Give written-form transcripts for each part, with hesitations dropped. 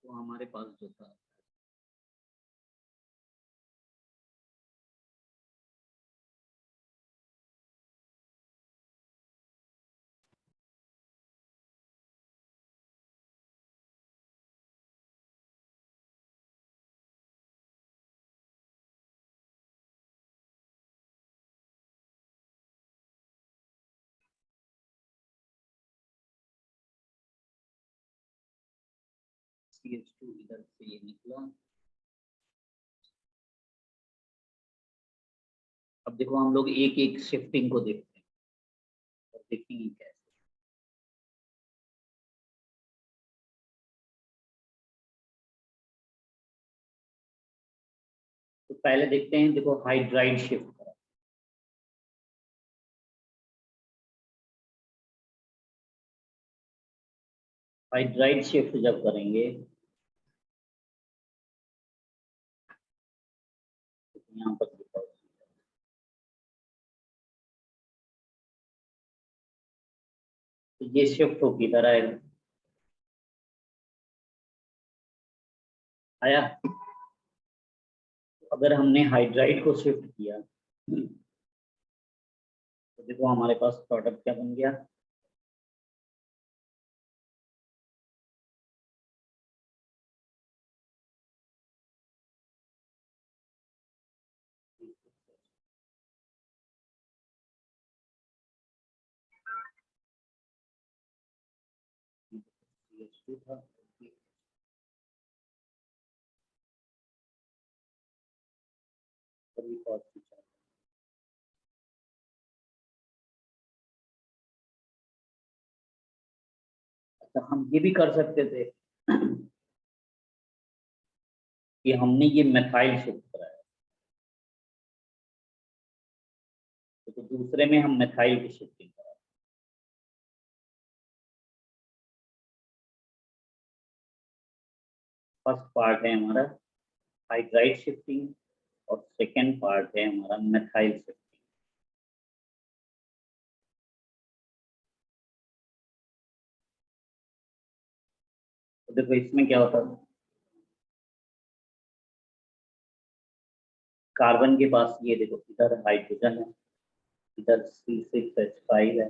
तो हमारे पास जो था CH2 इधर से ये निकला। अब देखो हम लोग एक एक शिफ्टिंग को देखते हैं और देखेंगे कैसे। तो पहले देखते हैं, देखो हाइड्राइड शिफ्ट करा। हाइड्राइड शिफ्ट जब करेंगे तो यहाँ पर लिखा होगा। तो ये शिफ्ट हो किधर आएगा, आया। अगर हमने हाइड्राइड को शिफ्ट किया तो देखो हमारे पास प्रोडक्ट क्या बन गया, CH2 था। अच्छा, हम ये भी कर सकते थे कि हमने ये मेथाइल शिफ्ट कराया, तो दूसरे में हम मेथाइल की शिफ्टिंग करा। फर्स्ट पार्ट है हमारा हाइड्राइड शिफ्टिंग और सेकेंड पार्ट है हमारा मेथाइल शिफ्टिंग। तो देखो इसमें क्या होता है, कार्बन के पास ये देखो इधर हाइड्रोजन है, इधर C6H5 है,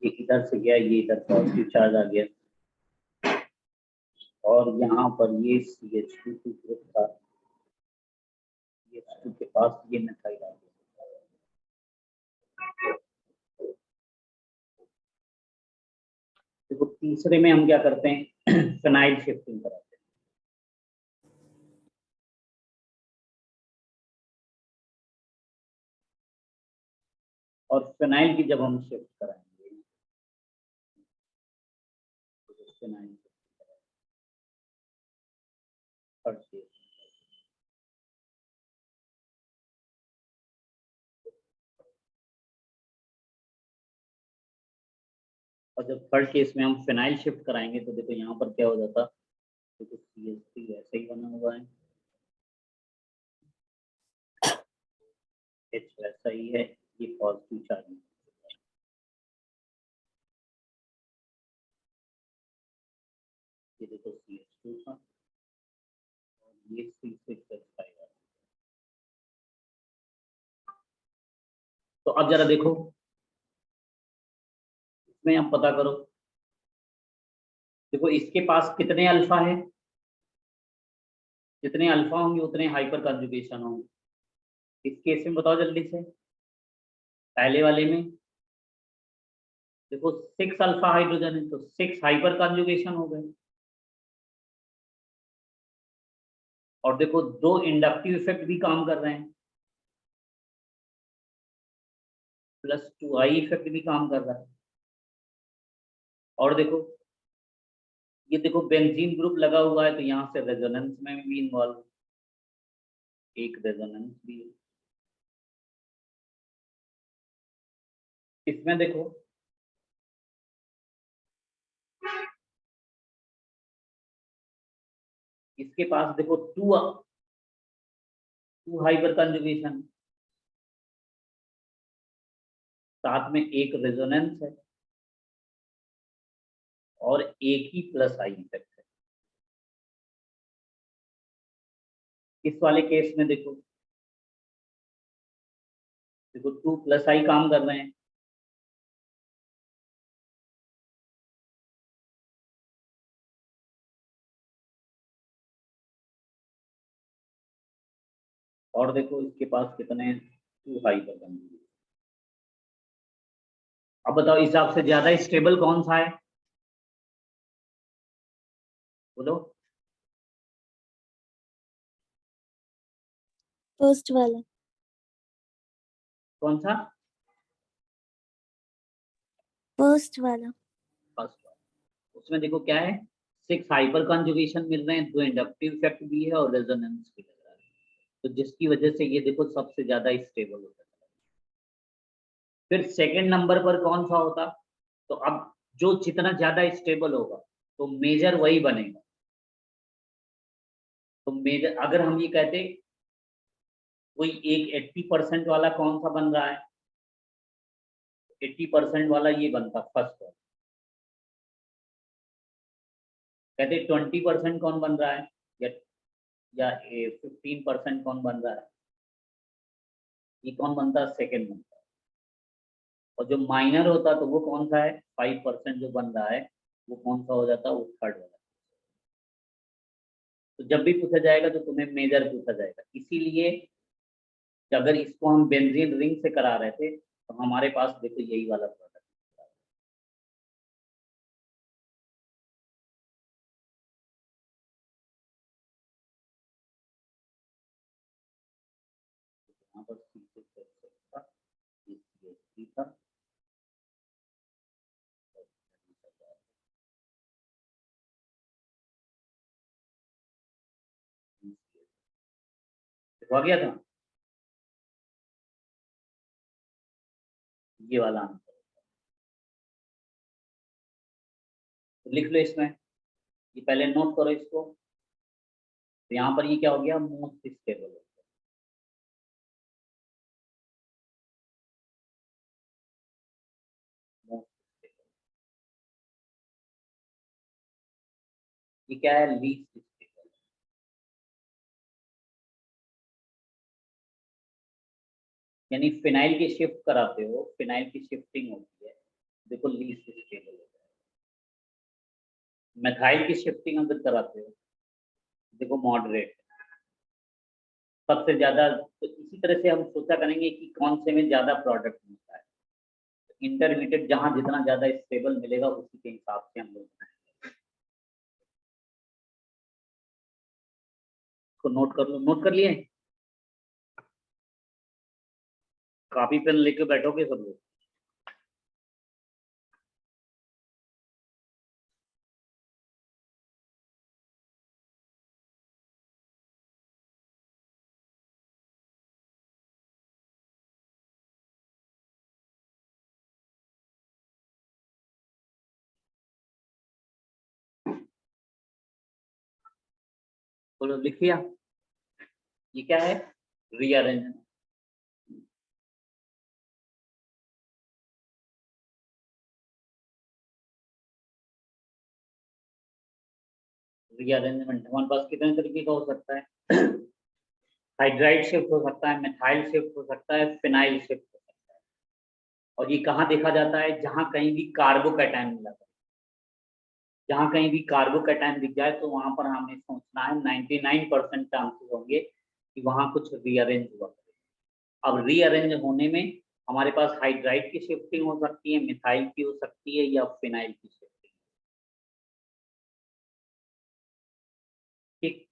ये इधर से गया, ये इधर पॉजिटिव चार्ज आ गया, और यहाँ पर ये CH2 ग्रुप था, CH2 के पास ये मिथाइल आ गया। देखो तीसरे में हम क्या करते हैं फिनाइल शिफ्टिंग कराते हैं। और फिनाइल की जब हम शिफ्ट कराएंगे तो फिनाइल और जब थर्ड केस में हम फिनाइल शिफ्ट कराएंगे तो देखो यहाँ पर क्या हो जाता, देखो CH3 वैसे ही बना हुआ है, H वैसा ही है, ये पॉजिटिव चार्ज है। ये देखो CH2 था और ये C6H5 है। तो अब जरा देखो इसमें आप पता करो, देखो इसके पास कितने अल्फा है, जितने अल्फा होंगे उतने हाइपर कंजुगेशन होंगे। इस केस में बताओ जल्दी से, पहले वाले में देखो 6 अल्फा हाइड्रोजन है तो 6 हाइपर कंजुगेशन हो गए, और देखो 2 इंडक्टिव इफेक्ट भी काम कर रहे हैं, +2I इफेक्ट भी काम कर रहा है। और देखो ये देखो बेंजीन ग्रुप लगा हुआ है तो यहाँ से रेजोनेंस में भी इन्वॉल्व, एक रेजोनेंस भी है। इसमें देखो इसके पास देखो टू हाइपर कंजुगेशन, साथ में एक रेजोनेंस है, और एक ही प्लस आई इफेक्ट है। इस वाले केस में देखो, देखो 2 प्लस आई काम कर रहे हैं, और देखो इसके पास कितने 2 हाइपर कंजुगेशन। अब बताओ इस हिसाब से ज्यादा स्टेबल कौन सा है, बोलो। फर्स्ट वाला। कौन सा? फर्स्ट वाला। फर्स्ट वाला। उसमें देखो क्या है, 6 हाइपर कंजुगेशन मिल रहे हैं, 2 इंडक्टिव इफेक्ट भी है और रेजोनेंस भी लग रहा है, तो जिसकी वजह से ये देखो सबसे ज्यादा स्टेबल होता है। फिर सेकंड नंबर पर कौन सा होता, तो अब जो जितना ज्यादा स्टेबल होगा तो मेजर वही बनेगा। तो मेजर अगर हम ये कहते कोई एक 80% वाला कौन सा बन रहा है, 80% वाला ये बनता फर्स्ट वाला। कहते 20% कौन बन रहा है, या 15% कौन बन रहा है, ये कौन बनता है, सेकेंड बनता है। और जो माइनर होता तो वो कौन सा है, 5% जो बन रहा है वो कौन सा हो जाता है, वो थर्ड वाला। तो जब भी पूछा जाएगा तो तुम्हें मेजर पूछा जाएगा, इसीलिए कि अगर इसको हम बेंजीन रिंग से करा रहे थे तो हमारे पास देखो यही वाला प्रोडक्ट। यहाँ पर था, था, हो गया था ये वाला आंसर। तो लिख लो इसमें, ये पहले नोट करो इसको। तो यहाँ पर ये क्या हो गया, मोस्ट स्टेबल हो गया। मोस्ट स्टेबल, ये क्या है, लीस्ट स्टेबल। यानी फिनाइल की शिफ्ट कराते हो, फिनाइल की शिफ्टिंग होती है, देखो लीस्ट स्टेबल हो जाएगा। मेथाइल की शिफ्टिंग अगर कराते हो देखो मॉडरेट। सबसे ज्यादा तो इसी तरह से हम सोचा करेंगे कि कौन से में ज्यादा प्रोडक्ट मिलता है, इंटरमीडिएट जहां जितना ज्यादा स्टेबल मिलेगा उसी के हिसाब से हम लोग इसको नोट कर लो। नोट कर लिए, कॉपी पेन लेके बैठोगे सब लोग। बोलो लिख लिया, ये क्या है, रीअरेंजमेंट। रीअरेंजमेंट हमारे पास कितने तरीके का हो सकता है, हाइड्राइड शिफ्ट हो सकता है, मिथाइल शिफ्ट हो सकता है, फिनाइल शिफ्ट हो सकता है। और ये कहाँ देखा जाता है, जहां कहीं भी कार्बोकैटायन मिला था, जहां कहीं भी कार्बोकैटायन दिख जाए तो वहां पर हमें सोचना है 99% चांसेस होंगे कि वहां कुछ रीअरेंज हुआ। अब रीअरेंज होने में हमारे पास हाइड्राइड की शिफ्टिंग हो सकती है, मिथाइल की हो सकती है, या फिनाइल की शिफ्टिंग। ठीक,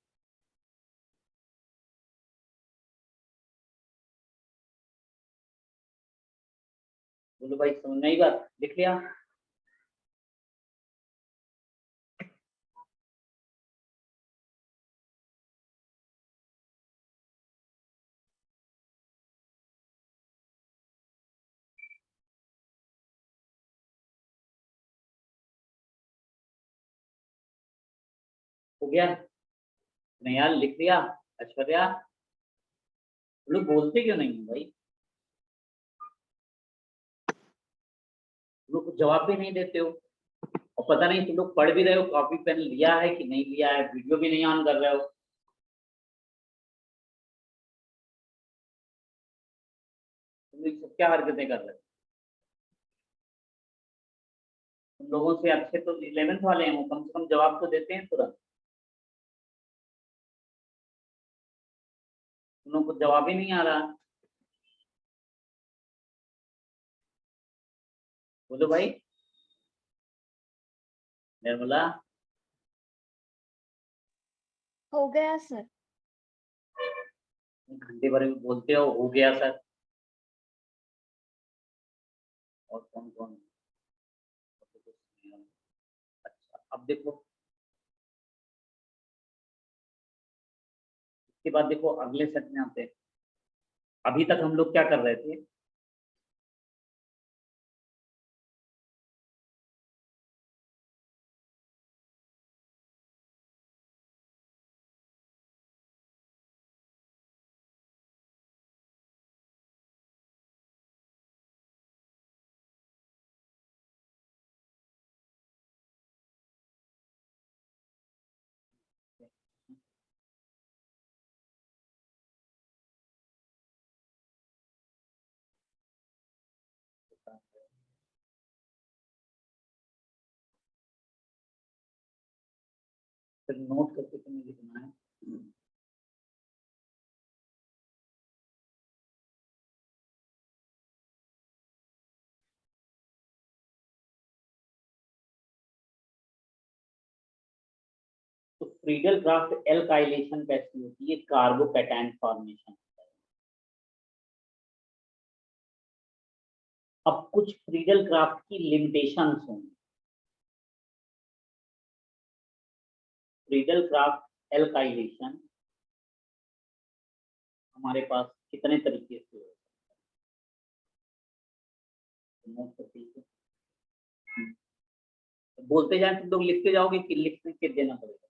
बोलो भाई समझ नहीं बात, लिख लिया। हो गया नहीं यार, लिख लिया। ऐश्वर्या, लोग बोलते क्यों नहीं है भाई, लोग जवाब भी नहीं देते हो। और पता नहीं तुम लोग पढ़ भी रहे हो, कॉपी पेन लिया है कि नहीं लिया है, वीडियो भी नहीं ऑन कर रहे हो। तुम लोग सब क्या हरकतें कर रहे हो? तुम लोगों से अच्छे तो 11th वाले हैं, वो कम से कम जवाब तो देते हैं तुरंत। तुम लोग को जवाब ही नहीं आ रहा। बोलो भाई। निर्मला। हो गया सर। घंटे भर में बोलते हो गया सर। और कौन कौन? अच्छा अब देखो, इसके बाद देखो अगले सेट में आते हैं। अभी तक हम लोग क्या कर रहे थे? फिर नोट करके तुम्हें लिखना है। तो फ्रीडल क्राफ्ट एल्काइलेशन कैसी होती है? Carbocation formation. अब कुछ फ्रीडल क्राफ्ट की लिमिटेशंस होंगी। फ्रीडल क्राफ्ट एल्काइलेशन हमारे पास कितने तरीके से हो सकते हैं? नोट करके लिखो। बोलते जाए तुम लोग लिखते जाओगे कि लिख के देना पड़ेगा?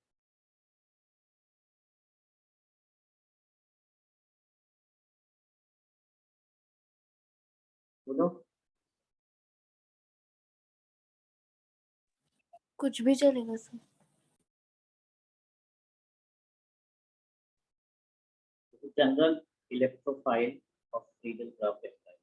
बोलो। कुछ भी चलेगा sir. General electrophile of Friedel craft alkylation.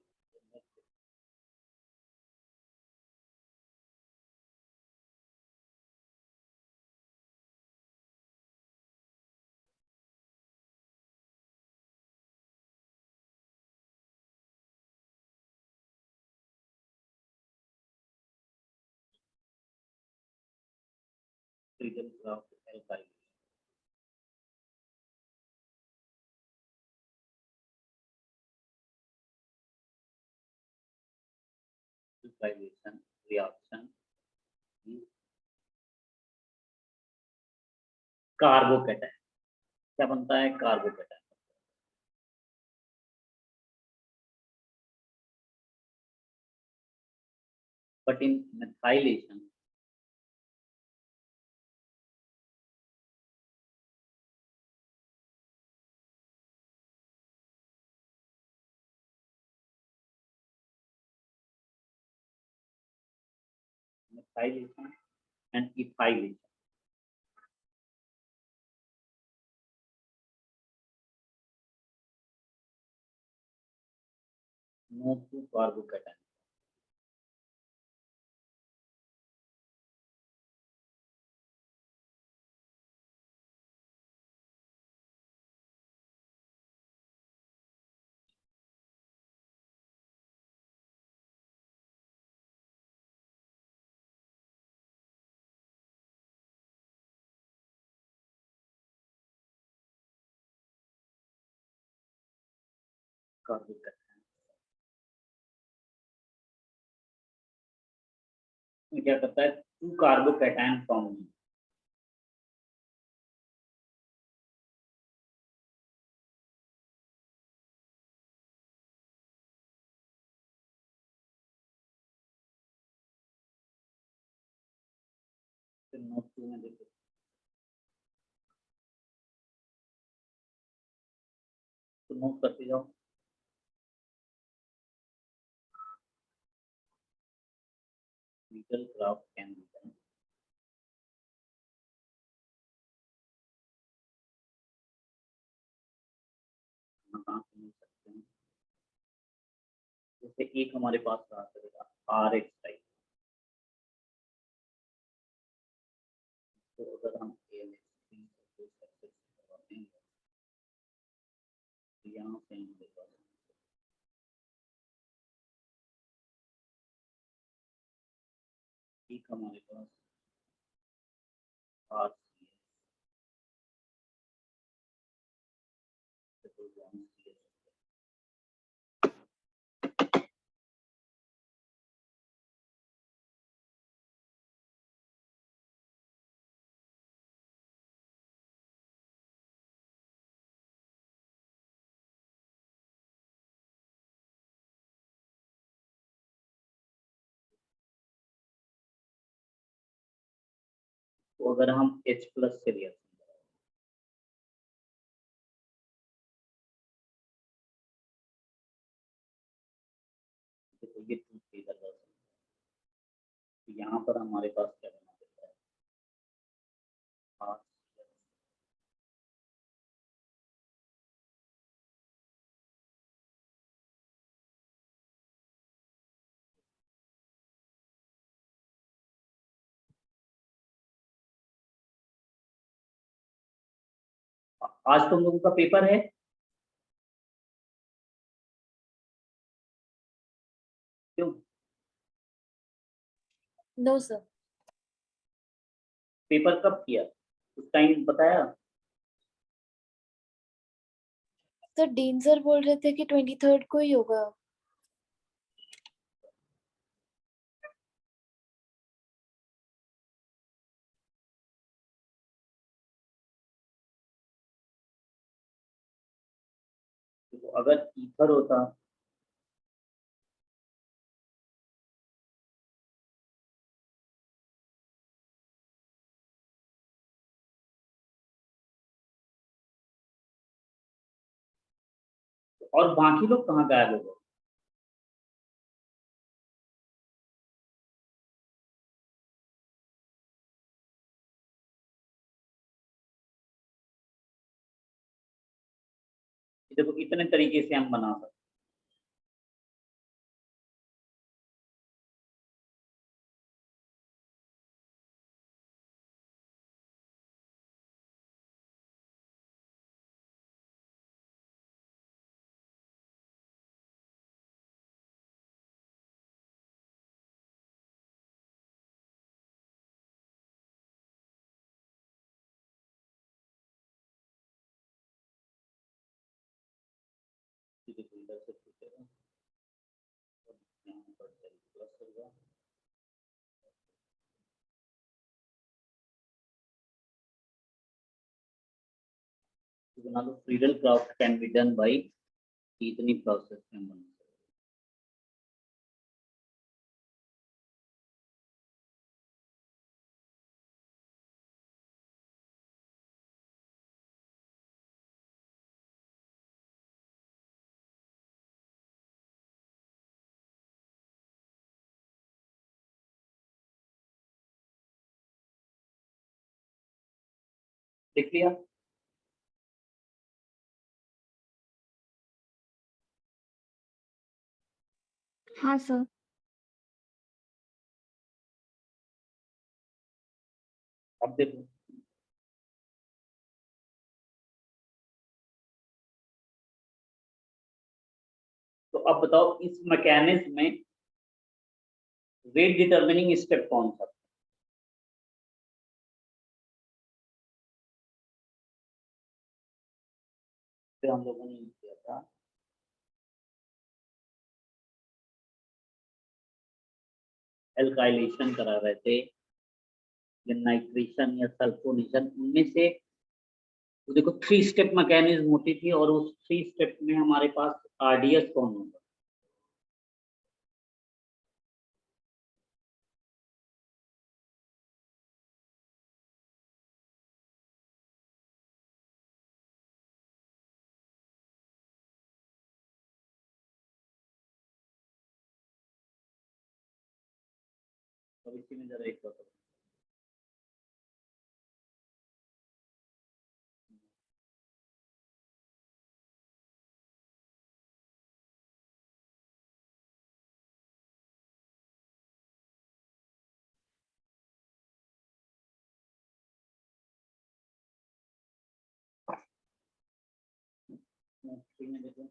Friedel craft alkylation. Alkylation reaction carbocation. क्या बनता है? Carbocation. But in methylation methylation and ethylation. No to carbocation. Carbocation. में क्या करता है? टू कार्बोकैटायन फॉर्म में। नोट टू में देखो, तो नोट करते जाओ। Fetal craft can be done कहाँ से मिल सकते हैं? जैसे एक हमारे पास रहा करेगा आर एक्स टाइप, तो अगर हम तो यहाँ से हमारे पास एक हमारे पास आर सी है, तो अगर हम H प्लस से रिएक्शन करें तो ये टू इधर कर सकते हैं, तो यहाँ पर हमारे पास क्या बना देता है आर आज तुम लोगों का पेपर है? क्यों? No sir. पेपर कब किया, उस टाइम बताया? सर डीन सर बोल रहे थे कि 23rd को ही होगा। तो अगर ईथर होता तो और बाकी लोग कहाँ गायब हो गए? देखो इतने तरीके से हम बना सकते हैं। देखो इधर से छूटेगा और यहाँ पर प्लस होगा, तो बना लो Friedel craft can be done by इतनी प्रोसेस में बना सकते हैं। देख लिया? हाँ सर। अब देखो तो अब बताओ इस मैकेनिज्म में रेट डिटरमिनिंग स्टेप कौन सा? फिर हम लोगों ने किया था एल्काइलेशन करा रहे थे या नाइट्रेशन या सल्फोनेशन, उनमें से तो देखो 3 स्टेप मैकेनिज्म होती थी और उस 3 स्टेप में हमारे पास आरडीएस कौन होगा? अब इसी में जरा एक बताओ। नोट 3 में देखो,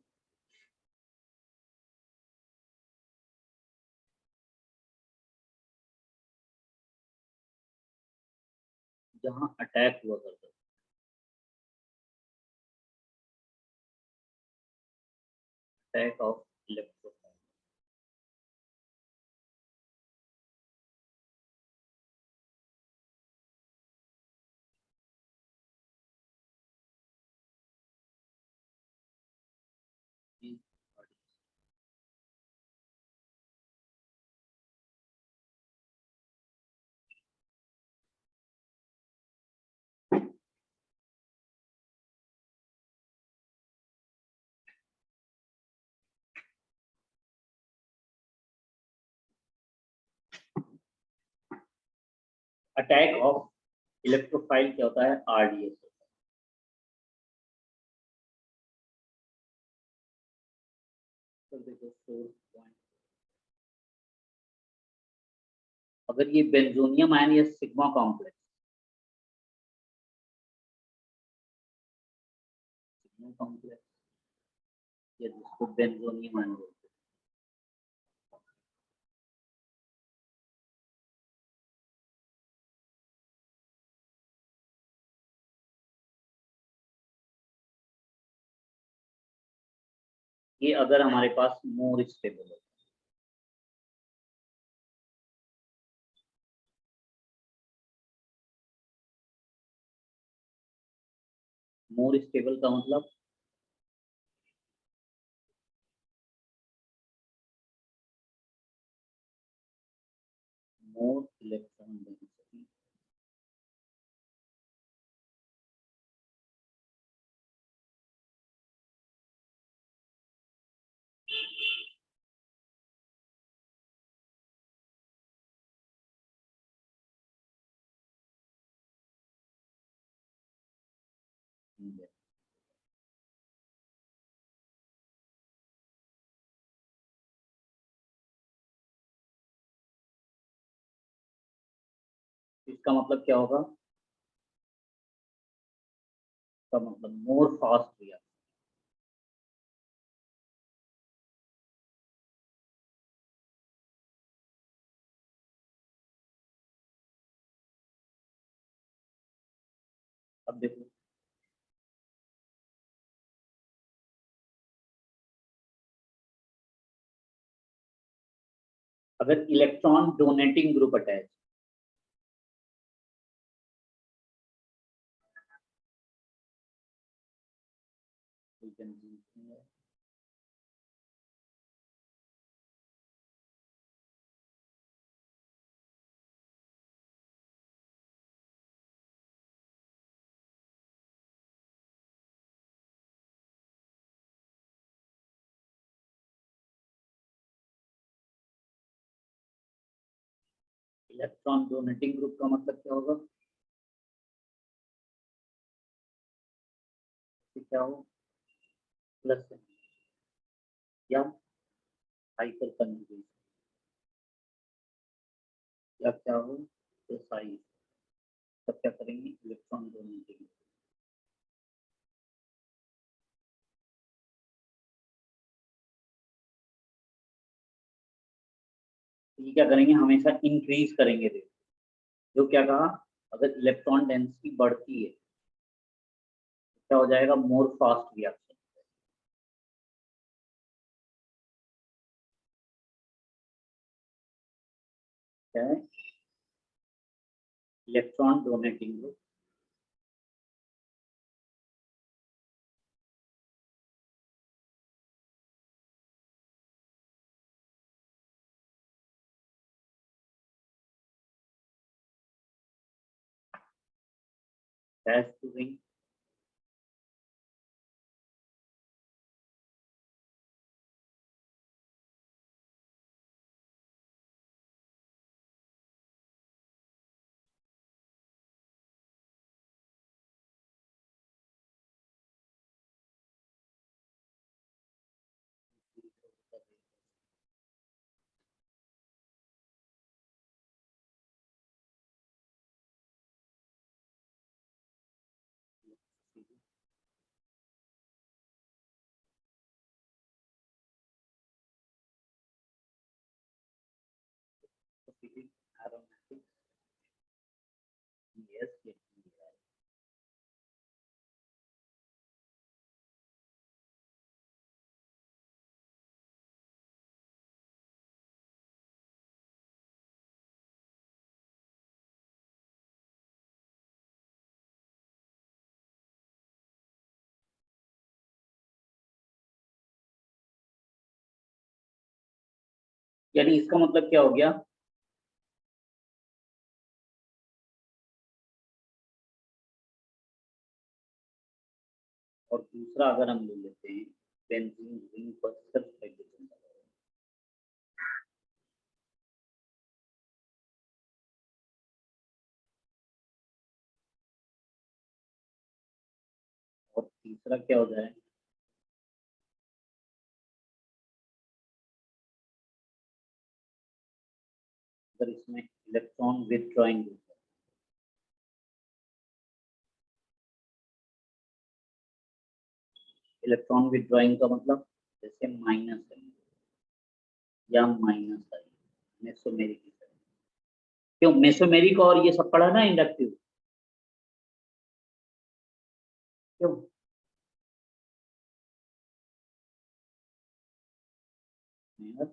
जहाँ अटैक हुआ करता था, attack of electrophile. Attack of electrophile क्या होता है? आरडीएस होता है। तो देखो सोर्स पॉइंट, अगर ये बेंजोनियम आयन या सिग्मा कॉम्प्लेक्स, सिग्मा कॉम्प्लेक्स या जिसको बेंजोनियम आयन बोलते हैं, ये अगर हमारे पास मोर स्टेबल है, मोर स्टेबल का मतलब मोर इलेक्ट्रॉन डेंसिटी, इसका मतलब क्या होगा? इसका मतलब मोर फास्ट रिएक्शन। अब देखो, अगर electron donating group attach, electron donating group का मतलब क्या होगा? क्या हो? प्लस या हाइपर कंजुगेशन, या क्या हो? प्रिसाइज। तब क्या करेंगे? Electron donating. ये क्या करेंगे? हमेशा इंक्रीज करेंगे रेट। जो क्या कहा, अगर इलेक्ट्रॉन डेंसिटी बढ़ती है तो क्या हो जाएगा? मोर फास्ट रिएक्शन। क्या है? Electron donating group has to ring यानी इसका मतलब क्या हो गया, और दूसरा अगर हम ले लेते हैं बेंजीन रिंग पर सिर्फ हाइड्रोजन लगा है, और तीसरा क्या हो जाए, अगर इसमें electron withdrawing group, electron withdrawing का मतलब जैसे माइनस है या माइनस है, मेसोमेरिक, क्यों मेसोमेरिक और ये सब पढ़ा ना इंडक्टिव, क्यों नहीं?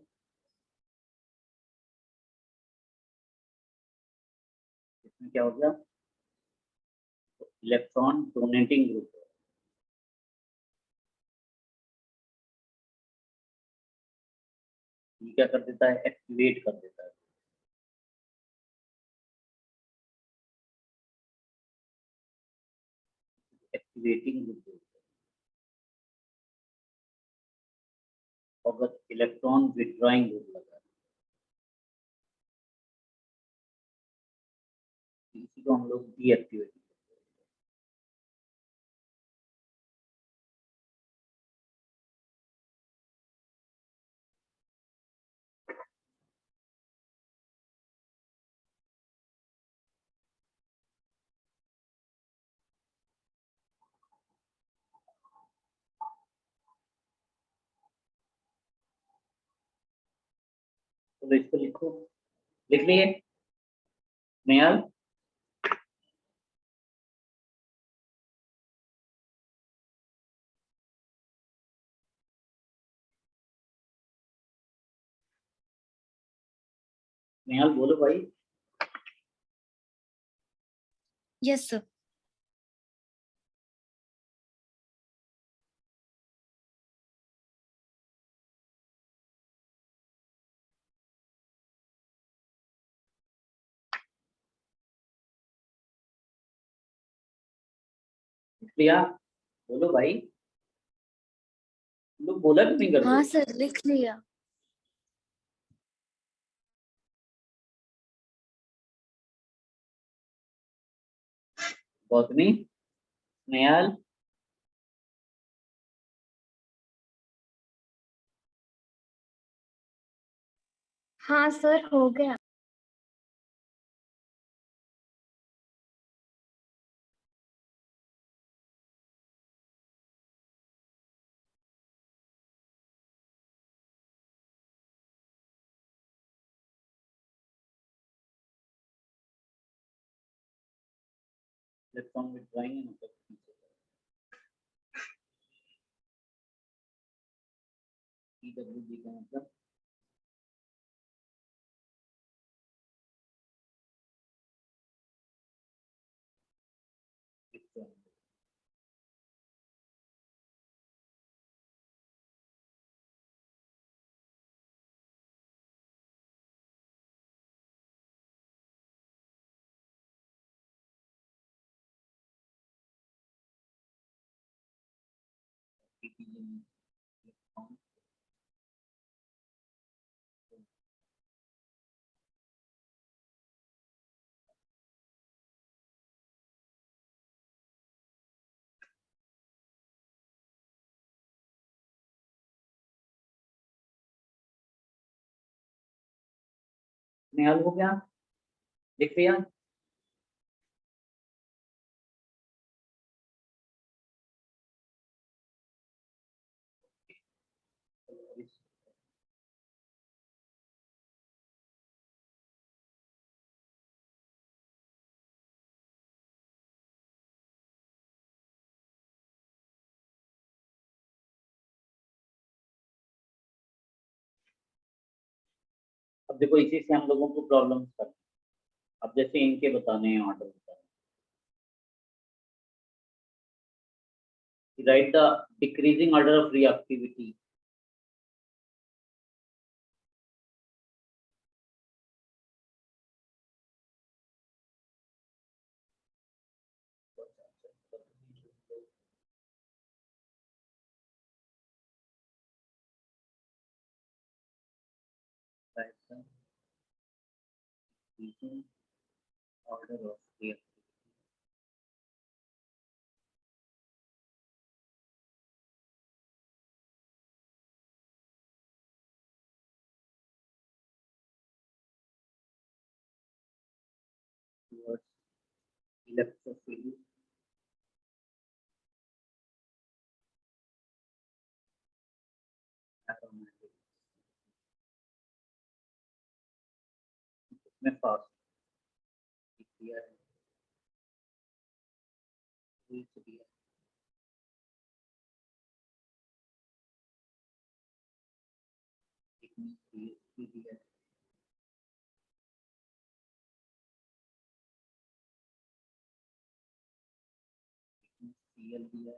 इसमें क्या हो गया, तो इलेक्ट्रॉन डोनेटिंग ग्रुप है, ये क्या कर देता है, एक्टिवेट कर देता है, एक्टिवेटिंग ग्रुप। अगर इलेक्ट्रॉन विथड्रॉइंग ग्रुप लगा, इसी को हम लोग डीएक्टिवेट, तो इसको लिखो, लिख लिए नेहाल, नेहाल बोलो भाई। Yes sir. लिख लिया, बोलो भाई, तुम लोग बोला क्यों नहीं करते हाँ हो? सर लिख लिया। गौतमी, नेहाल, हाँ सर हो गया। इलेक्ट्रॉन विथड्रॉइंग मतलब PWD का मतलब withdrawing। इलेक्ट्रॉन नेहाल हो गया, लिख लिया, अब देखो इसी से हम लोगों को प्रॉब्लम कर, अब जैसे इनके बताने हैं ऑर्डर बताने, right the decreasing order of reactivity, order of reaction towards electrophilic aromatic में फास्ट दिया है दिया दिया CL दिया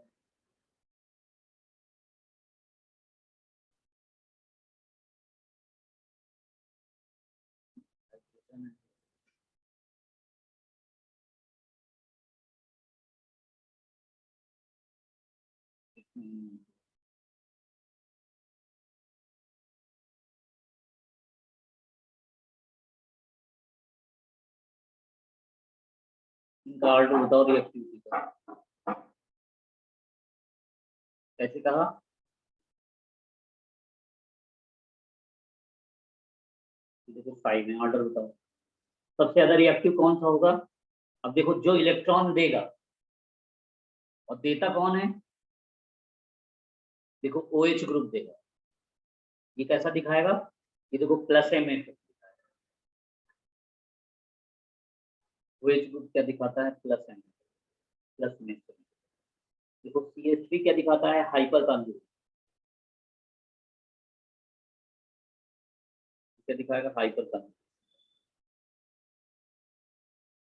गार्ड विदाउट रिएक्टिविटी का कैसे कहा देखो 5 में ऑर्डर बताओ सबसे ज्यादा रिएक्टिव कौन सा होगा। अब देखो जो इलेक्ट्रॉन देगा और देता कौन है, देखो OH ग्रुप देगा। ये कैसा दिखाएगा, ये देखो plus M F. OH group क्या दिखाता है, प्लस एम प्लस में। देखो CH3 क्या दिखाता है, हाइपर कॉन्जुगेट। क्या दिखाएगा, हाइपर कॉन्जुगेट।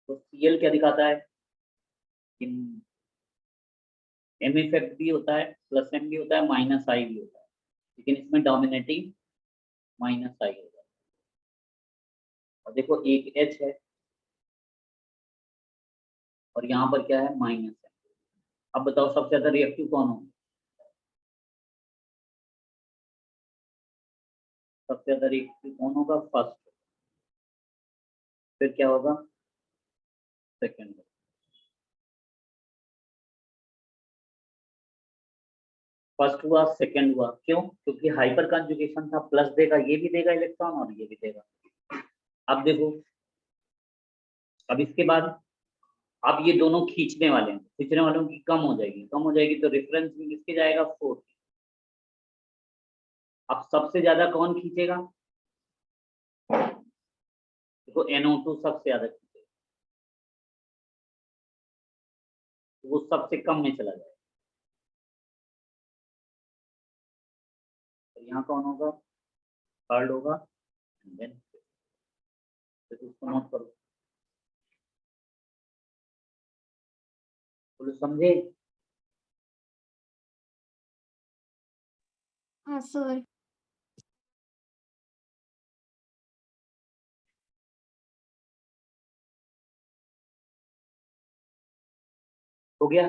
तो Cl क्या दिखाता है, एम इफेक्ट भी होता है, प्लस एम भी होता है, माइनस आई भी होता है, लेकिन इसमें डोमिनेटिंग माइनस आई होगा। और देखो एक H है और यहाँ पर क्या है, माइनस है। अब बताओ सबसे ज्यादा रिएक्टिव कौन होगा, सबसे ज्यादा रिएक्टिव कौन होगा, फर्स्ट। फिर क्या होगा, सेकंड। फर्स्ट हुआ, सेकंड हुआ, क्यों, क्योंकि हाइपर कंजुगेशन था, प्लस देगा, ये भी देगा इलेक्ट्रॉन और ये भी देगा। अब देखो, अब इसके बाद अब ये दोनों खींचने वाले हैं, खींचने वालों की कम हो जाएगी, कम हो जाएगी तो रेफरेंस में किसके जाएगा, 4। अब सबसे ज्यादा कौन खींचेगा, देखो NO2 सबसे ज्यादा खींचेगा, तो वो सबसे कम में चला जाएगा। तो यहाँ कौन होगा, थर्ड होगा, एंड देन तो उसको नोट करो, बोलो समझे। हाँ सर। हो गया,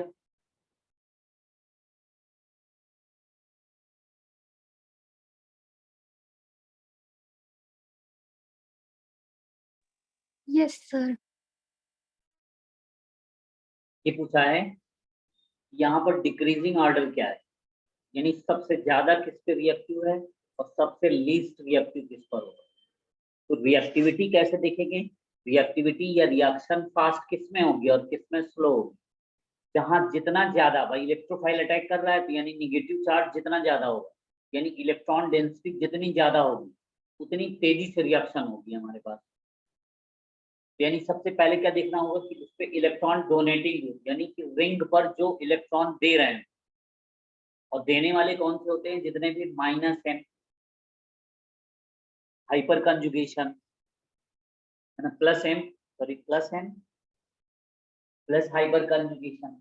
यस सर। ये पूछा है यहाँ पर डिक्रीजिंग ऑर्डर क्या है, यानी सबसे ज्यादा किस पे रिएक्टिव है और सबसे लीस्ट रिएक्टिव किस पर होगा। तो रिएक्टिविटी कैसे देखेंगे, रिएक्टिविटी या रिएक्शन फास्ट किस में होगी और किस में स्लो होगी। जहां जितना ज्यादा भाई इलेक्ट्रोफाइल अटैक कर रहा है, तो यानी निगेटिव चार्ज जितना ज्यादा होगा, यानी इलेक्ट्रॉन डेंसिटी जितनी ज्यादा होगी, उतनी तेजी से रिएक्शन होगी हमारे पास। यानी सबसे पहले क्या देखना होगा कि उस पर इलेक्ट्रॉन डोनेटिंग ग्रुप, यानी कि रिंग पर जो इलेक्ट्रॉन दे रहे हैं, और देने वाले कौन से होते हैं, जितने भी माइनस एम, हाइपर कंजुगेशन है ना, plus M, sorry plus M plus hyperconjugation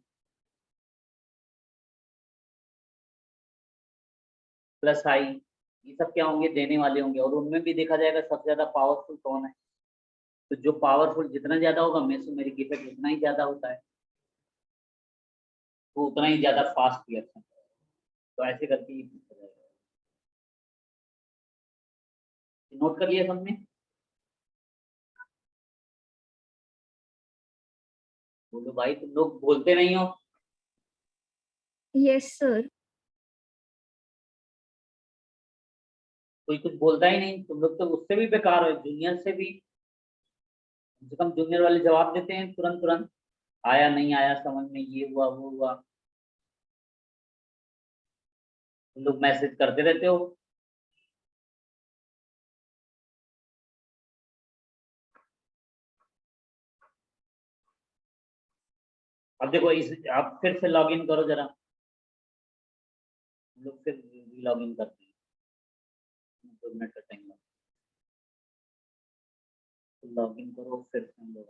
plus I, ये सब क्या होंगे, देने वाले होंगे। और उनमें भी देखा जाएगा सबसे ज्यादा पावरफुल कौन है, तो जो पावरफुल जितना ज्यादा होगा, मेसोमेरिक इफेक्ट उतना ही ज्यादा होता है, तो उतना ही ज्यादा फास्ट रिएक्शन। तो ऐसे करके ये पूछा जाएगा। नोट कर लिया सबने। बोलो भाई, तुम लोग बोलते नहीं हो। Yes sir. कोई कुछ बोलता ही नहीं, तुम लोग तो उससे भी बेकार हो, जूनियर से भी। कम से कम जूनियर वाले जवाब देते हैं तुरंत तुरंत, आया नहीं आया समझ में, ये हुआ वो हुआ। तुम लोग मैसेज करते रहते हो। अब देखो इस, आप फिर से लॉग इन करो जरा, हम लोग फिर लॉग इन करते हैं, 2 मिनट का टाइम लॉग इन करो फिर से हम लोग